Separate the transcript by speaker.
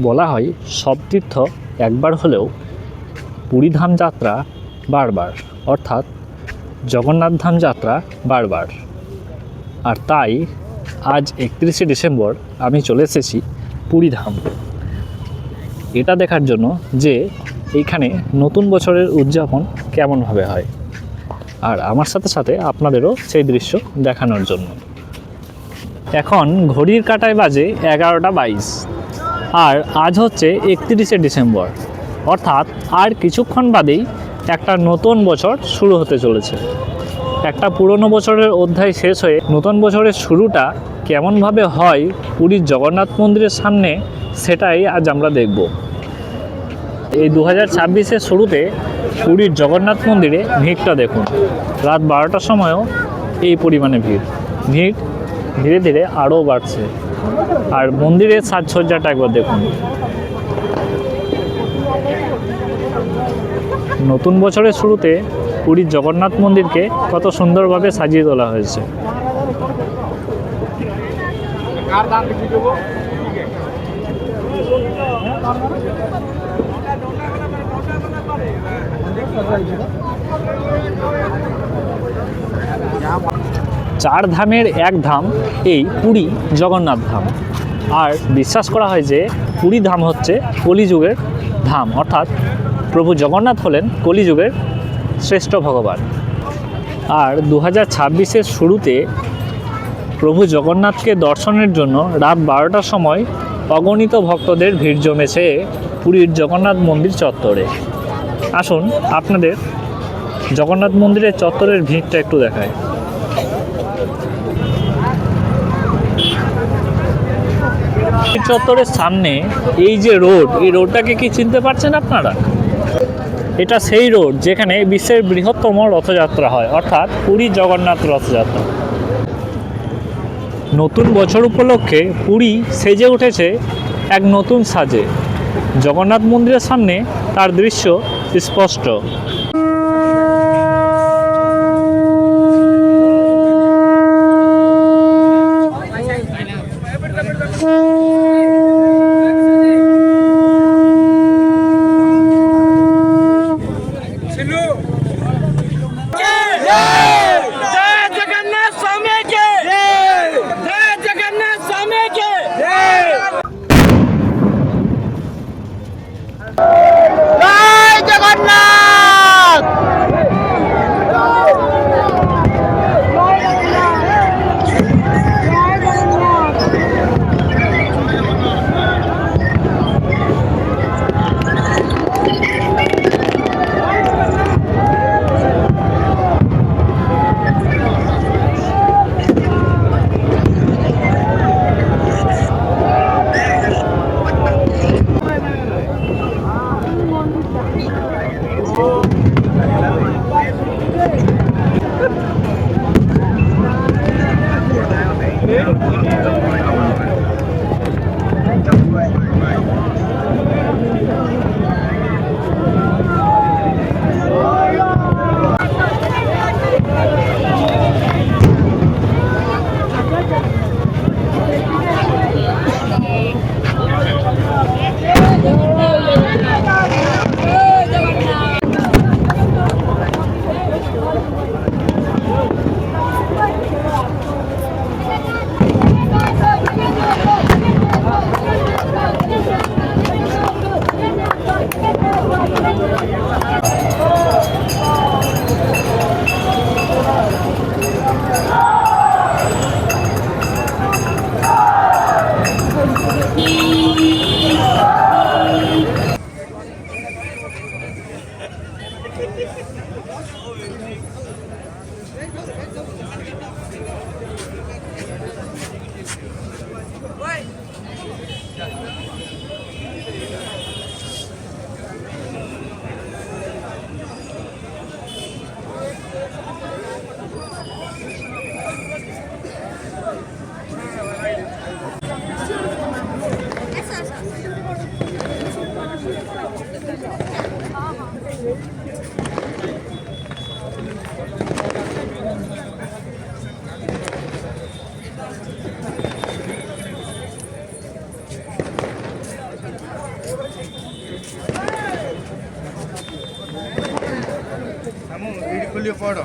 Speaker 1: বলা হয় সব তীর্থ একবার হলেও পুরীধাম যাত্রা বারবার, অর্থাৎ জগন্নাথ ধাম যাত্রা বারবার। আর তাই আজ 31শে ডিসেম্বর আমি চলে এসেছি পুরীধাম, এটা দেখার জন্য যে এইখানে নতুন বছরের উদযাপন কেমনভাবে হয়, আর আমার সাথে সাথে আপনাদেরও সেই দৃশ্য দেখানোর জন্য। এখন ঘড়ির কাঁটায় বাজে 11:22, আর আজ হচ্ছে 31শে ডিসেম্বর, অর্থাৎ আর কিছুক্ষণ বাদেই একটা নতুন বছর শুরু হতে চলেছে। একটা পুরনো বছরের অধ্যায় শেষ হয়ে নতুন বছরের শুরুটা কেমনভাবে হয় পুরীর জগন্নাথ মন্দিরের সামনে, সেটাই আজ আমরা দেখব। এই 2026-এর শুরুতে পুরীর জগন্নাথ মন্দিরে ভিড়টা দেখুন। রাত 12টার সময়ও এই পরিমাণে ভিড় ধীরে ধীরে আরও বাড়ছে। আর মন্দিরের সাজসজ্জাটা একবার দেখুন। নতুন বছরের শুরুতে পুরীর জগন্নাথ মন্দিরকে কত সুন্দরভাবে সাজিয়ে তোলা হয়েছে। চার ধামের এক ধাম এই পুরী জগন্নাথ ধাম। আর বিশ্বাস করা হয় যে পুরী ধাম হচ্ছে কলিযুগের ধাম, অর্থাৎ প্রভু জগন্নাথ হলেন কলিযুগের শ্রেষ্ঠ ভগবান। আর 2026-এর শুরুতে প্রভু জগন্নাথকে দর্শনের জন্য রাত 12টার সময় অগণিত ভক্তদের ভিড় জমেছে পুরীর জগন্নাথ মন্দির চত্বরে। আসুন আপনাদের জগন্নাথ মন্দিরের চত্বরের ভিড়টা একটু দেখায়। চত্বরের সামনে এই যে রোড, এই রোডটাকে কি চিনতে পারছেন আপনারা? এটা সেই রোড যেখানে বিশ্বের বৃহত্তম রথযাত্রা হয়, অর্থাৎ পুরী জগন্নাথ রথযাত্রা। নতুন বছর উপলক্ষে পুরী সেজে উঠেছে এক নতুন সাজে। জগন্নাথ মন্দিরের সামনে তার দৃশ্য স্পষ্ট।
Speaker 2: খুলিয়ে পড়ো